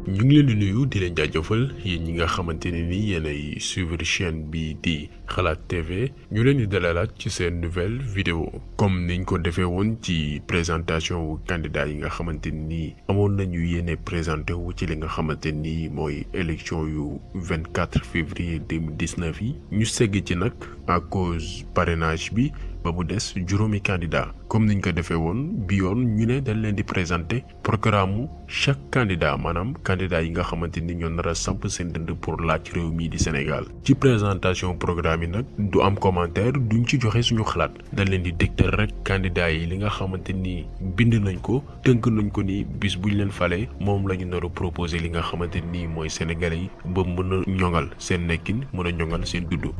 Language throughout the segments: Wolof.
ñu ngi leen di nuyu di leen jaajëfal yéen ñi nga xamante ne ni yéenay suivre chaîne bi di Xalaat TV ñu leen di dalalaat ci seen nouvelle vidéo comme niñ ko defee woon ci présentation wu candidat yi nga xamante ni amoon nañu yéene présenté wu ci li nga xamante ni mooy élection yu 24 février 2019 yi ñu segg ci nag à cause parrainage bi ba mu des juróomi candidat comme niñ ko defee woon bi yoon ñu ne dañ leen di présenter programme chaque candidat maanaam candidat yi nga xamante ni ñoo nar a samp seen dënd pour laaj réew mii di Sénégal ci présentation programme yi nag du am commentaire duñ ci joxe suñu xalaat dañ leen di dégtal rek candidat yi li nga xamante ni bind nañ ko tënk nañ ko ni bis buñ leen falee moom la ñu nar a proposer li nga xamante ni mooy sénégalais yi ba mën a ñoŋal seen nekkin mën a ñoŋal seen dund.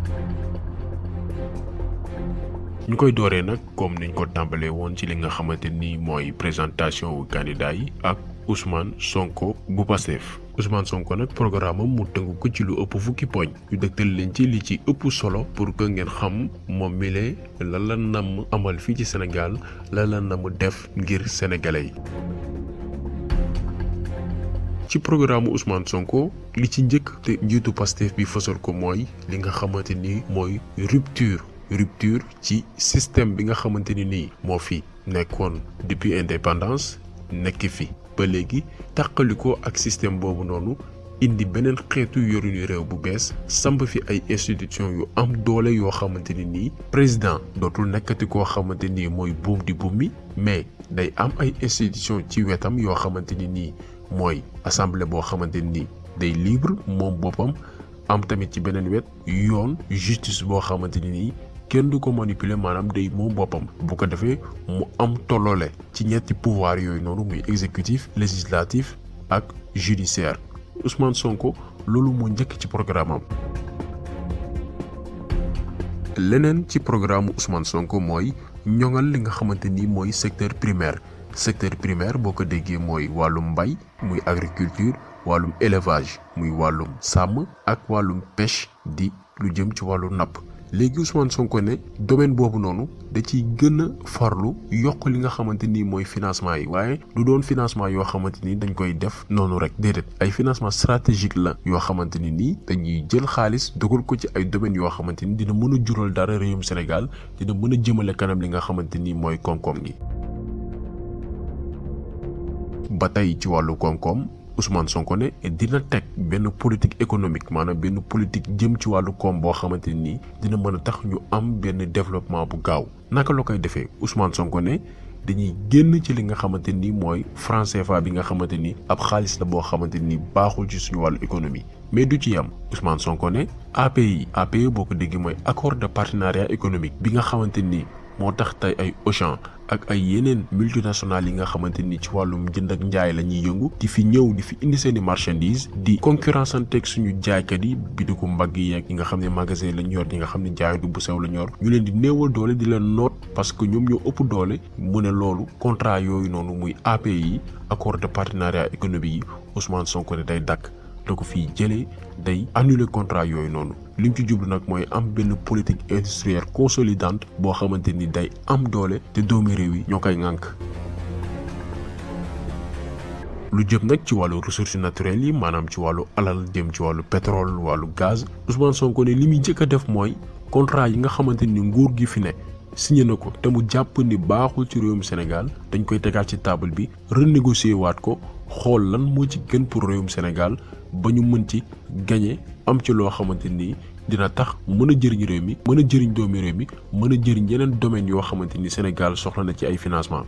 ñu koy dooree nag comme niñ ko tàmbalee woon ci li nga xamante ni mooy présentation wu candidat yi ak Ousmane Sonko bu Pastef Ousmane Sonko nag programme am mu tënk ko ci lu ëpp fukki poñ ñu dëgtal leen ci li ci ëpp solo pour que ngeen xam moom mi lee lan la namm amal fii ci Sénégal lan la namm def ngir sénégalais yi. ci programme Ousmane Sonko li ci njëkk te njiitu Pastef bi fësal ko mooy li nga xamante ni mooy rupture ci système bi nga xamante ni nii moo fi nekkoon depuis indépendance nekk fi ba léegi tàqaliko ak système boobu noonu indi beneen xeetu yorinu réew bu bees samp fi ay institutions yu am doole yoo xamante ni nii président dootul nekkati koo xamante ni mooy buum di buum mi mais day am ay institutions ci wetam yoo xamante ni nii mooy assemblée boo xamante ni nii day libre moom boppam am tamit ci beneen wet yoon justice boo xamante ni nii kenn du ko manipuler maanaam day moom boppam bu ko defee mu am tolloole ci ñetti pouvoir yooyu noonu muy exécutif législatif ak judiciaire Ousmane Sonko loolu moo njëkk ci programme am. leneen ci programme Ousmane Sonko mooy ñoŋal li nga xamante ni mooy secteur primaire boo ko déggee mooy wàllum mbay muy agriculture wàllum élevage muy wàllum sàmm ak wàllum pêche di lu jëm ci wàllu napp. léegi Ousmane Sonko ne domaine boobu noonu da ciy gën a farlu yokk li nga xamante ni mooy financement yi waaye du doon financement yoo xamante ni dañ koy def noonu rek déedéet ay financement stratégique la yoo xamante ni nii dañuy jël xaalis dugal ko ci ay domaines yoo xamante ni dina mën a jural dara réewum Sénégal dina mën a jëmale kanam li nga xamante ni mooy koom-koom gi. ba tey ci wàllu koom-koom Ousmane Sonko ne dina teg benn politique économique maanaam benn politique jëm ci wàllu koom boo xamante ni dina mën a tax ñu am benn développement bu gaaw naka la koy defee Ousmane Sonko ne dañuy génn ci li nga xamante ni mooy franc CFA bi nga xamante ni ab xaalis la boo xamante ni baaxul ci suñu wàllu économie mais du ci yam Ousmane Sonko ne APE boo ko déggee mooy accord de partenariat économique bi nga xamante ni moo tax tey ay Auchan ak ay yeneen multinationales yi nga xamante ni ci wàllum jënd ak njaay la ñuy yëngu di fi ñëw di fi indi seeni marchandises di concurrence anteeg suñu jaaykat yi bitigu mbagg yi ak ñi nga xam ne magasin lañ yor ñi nga xam ne jaayatu bu sew lañ yor ñu leen di néewal doole di leen noot parce que ñoom ñoo ëpp doole mu ne loolu contrat yooyu noonu muy API yi accord de partenariat économique yi Ousmane Sonko ne day dakk da ko fii jëlee day annuler contrat yooyu noonu li mu ci jublu nag mooy am benn politique industrielle consolidante boo xamante ni day am doole te doomi réew yi ñoo koy ŋànk. lu jëm nag ci wàllu ressources naturelles yi maanaam ci wàllu alal jëm ci wàllu pétrole wàllu gaz Ousmane Sonko ne li muy njëkk a def mooy contrat yi nga xamante ni nguur gi fi ne signé na ko te mu jàpp ni baaxul ci réewum Sénégal dañ koy tegaat ci table bi renégocier waat ko xool lan moo ci gën pour réewum Sénégal ba ñu mën ci gagné am ci loo xamante ni dina tax mën a jëriñ réew mi mën a jëriñ doomi réew mi mën a jëriñ yeneen domaines yoo xamante ni Sénégal soxla na ci ay financement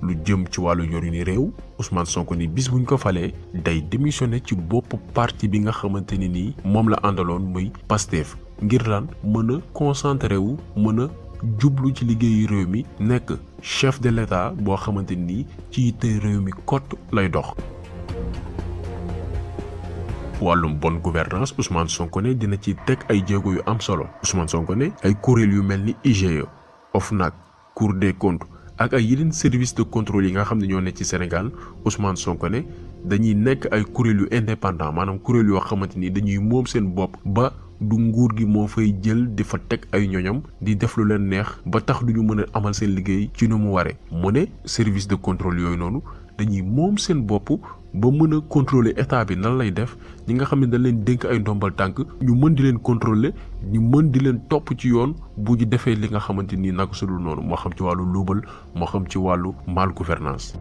lu jëm ci wàllu yorinu réew Ousmane Sonko ni bis buñ ko falee day démissionné ci bopp parti bi nga xamante ni nii moom la àndaloon muy Pastef ngir lan mën a concentré wu mën a jublu ci liggéeyu réew mi nekk chef de l'État boo xamante ni ci yitte réew mi kott lay dox. wàllum bonne gouvernance Ousmane Sonko ne dina ci teg ay jéego yu am solo Ousmane Sonko ne ay kuréel yu mel ni IGE OFNAC Cour des comptes ak ay yeneen service de contrôle yi nga xam ne ñoo nekk ci Sénégal Ousmane Sonko ne dañuy nekk ay kuréel yu indépendant maanaam kuréel yoo xamante ni dañuy moom seen bopp ba du nguur gi moo fay jël di fa teg ay ñoñam di def lu leen neex ba tax duñu mën a amal seen liggéey ci nu mu waree mu ne service de contrôle yooyu noonu dañuy moom seen bopp ba mën a contrôler état bi nan lay def ñi nga xam ne dañ leen dénk ay ndombal tànk ñu mën di leen contrôler ñu mën di leen topp ci yoon bu ñu defee li nga xamante ni naka su dul noonu moo xam ci wàllu luubal moo xam ci wàllu mal gouvernance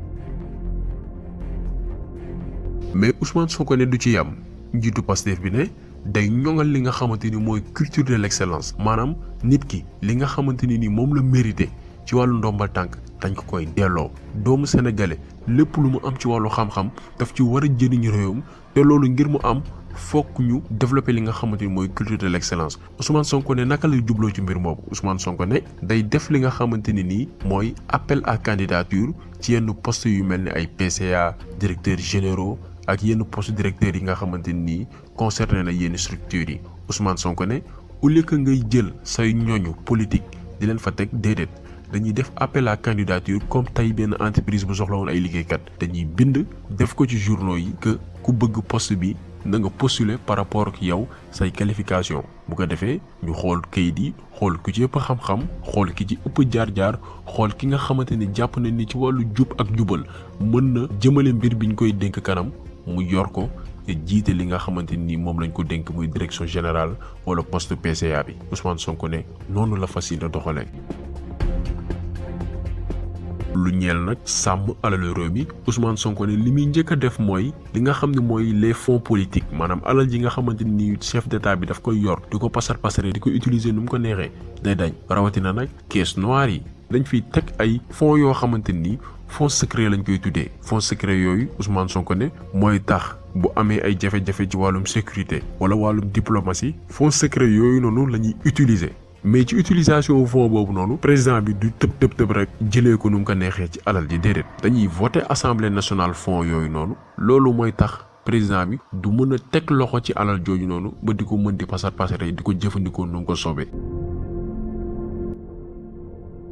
mais Ousmane Sonko ne du ci yam njiitu Pastef bi ne day ñoŋal li nga xamante ni mooy culture de l'excellence maanaam nit ki li nga xamante ni moom la mérité ci wàllu ndombal tànk dañ ko koy delloo doomu sénégalais lépp lu mu am ci wàllu xam-xam daf ci war a jëriñ réewam te loolu ngir mu am fokk ñu développer li nga xamante ni mooy culture de l'excellence Ousmane Sonko ne naka lay jubloo ci mbir moobu Ousmane Sonko ne day def li nga xamante ni nii mooy appel à candidature ci yenn poste yu mel ni ay PCA directeurs généraux ak yenn poste directeurs yi nga xamante ni concerné na yenn structures yi Ousmane Sonko ne au lieu que ngay jël say ñooñu politique di leen fa teg déedéet dañuy def appel à candidature comme tey benn entreprise bu soxla woon ay liggéeykat dañuy bind def ko ci journaux yi que ku bëgg poste bi na nga postuler par rapport ak yow say qualification bu ko defee ñu xool kayit yi xool ku ci ëpp xam-xam xool ki ci ëpp jaar-jaar xool ki nga xamante ni jàpp na ni ci wàllu jub ak jubal mën na jëmale mbir biñ koy dénk kanam mu yor ko te jiite li nga xamante ni moom lañ ko dénk muy direction générale wala poste PCA bi Ousmane Sonko ne noonu la fas yéene doxalee. lu ñeel nag sàmm alalu réew mi Ousmane Sonko ne li muy njëkk a def mooy li nga xam ne mooy les fonds politiques maanaam alal ji nga xamante ni chef d'état bi daf koy yor di ko pasare di ko utiliser nu mu ko neexee day dañ rawatina nag caisse noire yi dañ fiy teg ay fonds yoo xamante ni fonds secret lañ koy tuddee fonds secret yooyu Ousmane Sonko ne mooy tax bu amee ay jafe-jafe ci wàllum sécurité wala wàllum diplomatie fonds secret yooyu noonu la ñuy utiliser. mais ci utilisation fonds boobu noonu président bi du tëb rek jëlee ko nu mu ko neexee ci alal ji déedéet dañuy voter assemblée nationale fonds yooyu noonu loolu mooy tax président bi du mën a teg loxo ci alal jooju noonu ba di ko mën di pasare di ko jëfandikoo nu mu ko soobee.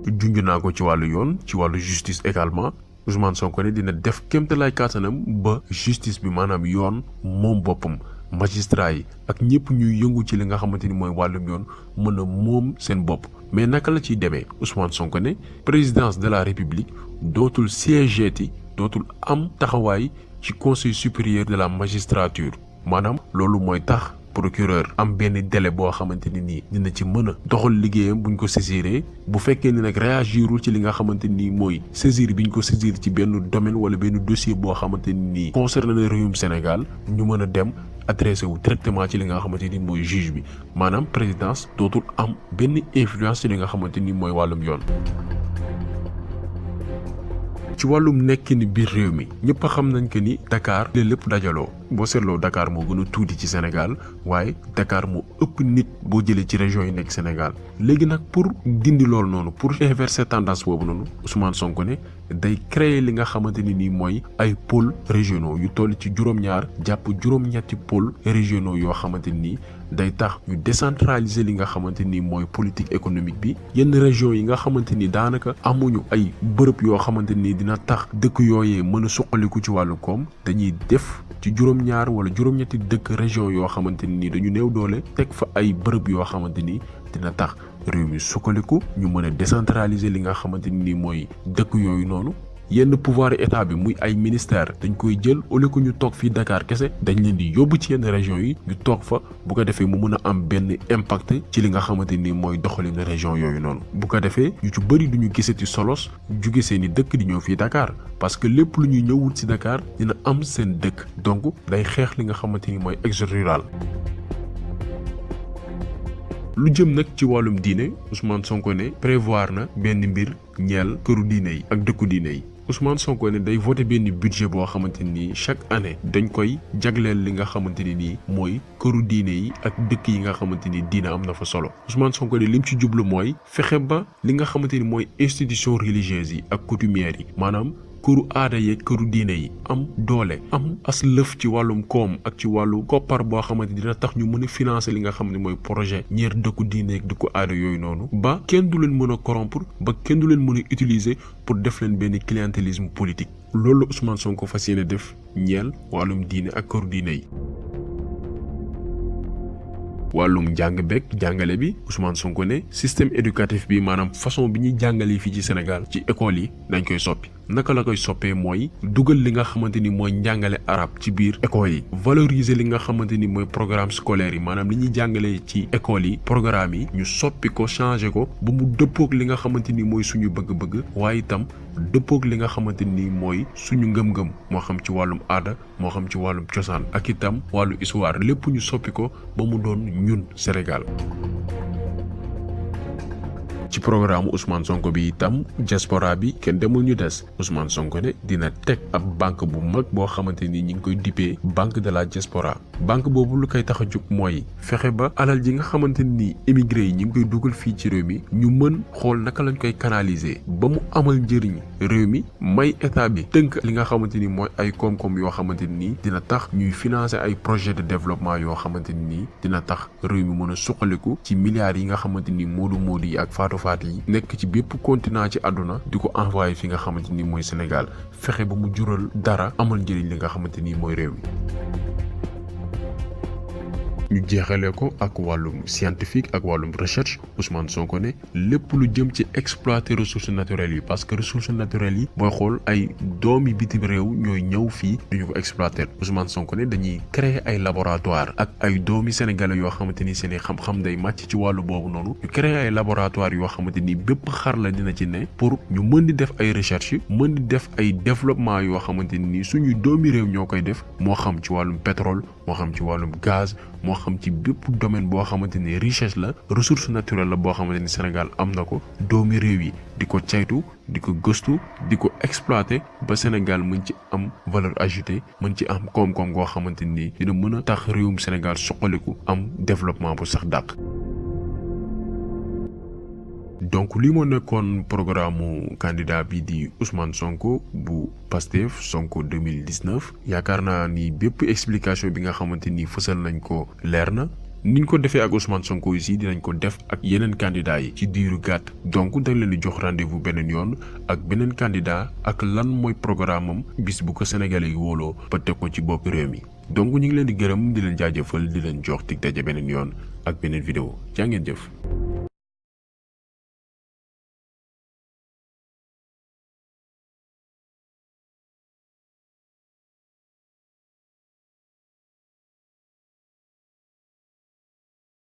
junj naa ko ci wàllu yoon ci wàllu justice également Ousmane Sonko ne dina def kéemtalaay kàttanam ba justice bi maanaam yoon moom boppam. magistrat yi ak ñëpp ñuy yëngu ci li nga xamante ni mooy wàllum yoon mën a moom seen bopp mais naka la ciy demee Ousmane Sonko ne présidence de la république dootul siégeeti dootul am taxawaay ci conseil supérieur de la magistrature maanaam loolu mooy tax procureur am benn délai boo xamante ni nii dina ci mën a doxal liggéeyam buñ ko saisiree bu fekkee ni nag réagirul ci li nga xamante ni mooy saisir biñ ko saisir ci benn domaine wala benn dossier boo xamante ni nii concerné na réewum Sénégal ñu mën a dem adressé wu directement ci li nga xamante ni mooy juge bi maanaam présidence dootul am benn influence ci li nga xamante ni mooy wàllum yoon. ci wàllum nekkin biir réew mi ñëpp xam nañ que ni Dakar lépp dajaloo boo seetloo Dakar moo gën a tuuti ci Sénégal waaye Dakar moo ëpp nit boo jëlee ci région yi nekk Sénégal léegi nag pour dindi loolu noonu pour inverser tendance boobu noonu Ousmane Sonko ne day créer li nga xamante ni nii mooy ay pôles régionaux yu toll ci juróom-ñaar jàpp juróom-ñetti pôles régionaux yoo xamante ni day tax ñu décentraliser li nga xamante ni mooy politique économique bi yenn régions yi nga xamante ni daanaka amuñu ay bërëb yoo xamante ni dina tax dëkk yooyee mën a suqaliku ci wàllu koom dañuy def ci juróom-ñaar wala juróom-ñetti dëkk région yoo xamante ni dañu néew doole teg fa ay bërëb yoo xamante ni dina tax réew mi suqaliku ñu mën a décentraliser li nga xamante ni mooy dëkk yooyu noonu yenn pouvoir état bi muy ay ministère dañ koy jël au lieu que ñu toog fii Dakar kese dañ leen di yóbbu ci yenn régions yi ñu toog fa bu ko defee mu mën a am benn impact ci li nga xamante ni mooy doxalinu région yooyu noonu bu ko defee ñu ci bëri duñu gisati solos jóge seeni dëkk di ñëw fii Dakar parce que lépp lu ñuy ñëwut ci Dakar dina am seen dëkk donc day xeex li nga xamante ni mooy exode rural. lu jëm nag ci wàllum diine Ousmane Sonko ne prévoir na benn mbir ñeel këru diine yi ak dëkku diine yi Ousmane Sonko ne day voté benn budget boo xamante ni chaque année dañ koy jagleel li nga xamante ni nii mooy këru diine yi ak dëkk yi nga xamante ni diine am na fa solo Ousmane Sonko ne lim ci jublu mooy fexe ba li nga xamante ni mooy institution religieuse yi ak coutumières yi maanaam këru aada yeeg këru diine yi am doole am as lëf ci wàllum koom ak ci wàllu koppar boo xamante dina tax ñu mën a financer li nga xam ne mooy projet ñeer dëkku diine ak dëkku aada yooyu noonu ba kenn du leen mën a corrompre ba kenn du leen mën a utiliser pour def leen benn clientélisme politique loolu Ousmane Sonko fas yéene def ñeel wàllum diine ak këru diine yi. wàllum njàng beeg jàngale bi Ousmane Sonko ne système éducatif bi maanaam façon bi ñuy jàngalee fii ci Sénégal ci école yi dañ koy soppi naka la koy soppee mooy dugal li nga xamante ni mooy njàngale arab ci biir école yi valoriser li nga xamante ni mooy programme scolaire yi maanaam li ñuy jàngalee ci école yi programme yi ñu soppi ko changer ko ba mu dëppoog li nga xamante ni mooy suñu bëgg-bëgg waaye itam dëppoog li nga xamante ni mooy suñu ngëm-ngëm moo xam ci wàllum aada moo xam ci wàllum cosaan ak itam wàllu histoire lépp ñu soppi ko ba mu doon ñun Sénégal. ci programme Ousmane Sonko bi itam diaspora bi kenn demul ñu des Ousmane Sonko ne dina teg ab banque bu mag boo xamante ni ñi ngi koy dippee banque de la diaspora banque boobu lu koy tax a jóg mooy fexe ba alal ji nga xamante ni émigré yi ñi ngi koy dugal fii ci réew mi ñu mën xool naka lañ koy canaliser ba mu amal njëriñ réew mi may état bi tënk li nga xamante ni mooy ay koom-koom yoo xamante ni dina tax ñuy financer ay projet de développement yoo xamante ni dina tax réew mi mën a suqaliku ci milliards yi nga xamante ni moodu yi ak faatu yi nekk ci bépp continent ci àdduna di ko envoyé fi nga xamante ni mooy Sénégal fexe ba mu jural dara amal njëriñ li nga xamante ni mooy réew mi. ñu jeexale ko ak wàllum scientifique ak wàllum recherche Ousmane Sonko ne lépp lu jëm ci exploiter ressources naturelles yi parce que ressources naturelles yi booy xool ay doomi bitim réew ñooy ñëw fii duñu ko exploiter Ousmane Sonko ne dañuy créer ay laboratoire ak ay doomi sénégalais yoo xamante ni seen i xam-xam day màcc ci wàllu boobu noonu ñu créer ay laboratoire yoo xamante ni bépp xar la dina ci ne pour ñu mën di def ay recherche mën di def ay développement yoo xamante ni suñuy doomi réew ñoo koy def moo xam ci wàllum pétrole moo xam ci wàllum gaz moo xam ci bépp domaine boo xamante ni richesse la ressource naturelle la boo xamante ni Sénégal am na ko doomi réew yi di ko caytu di ko gëstu di ko exploiter ba Sénégal mën ci am valeur ajoutée mën ci am koom-koom goo xamante ni dina mën a tax réewum Sénégal soqaliku am développement bu sax dàq. donc lii moo nekkoon programme candidat bi di Ousmane Sonko bu Pastef Sonko 2019 yaakaar naa ni bépp explication bi nga xamante ni fësal nañ ko leer na niñ ko defee ak Ousmane Sonko aussi dinañ ko def ak yeneen candidats yi ci diiru gàtt donc dañ leen di jox rendez-vous beneen yoon ak beneen candidat ak lan mooy programme am bis bu ko Sénégalais yi wóoloo ba teg ko ci bopp réew mi donc ñu ngi leen di gërëm di leen jaajëfal di leen jox dig daje beneen yoon ak beneen vidéo jaa ngeen jëf.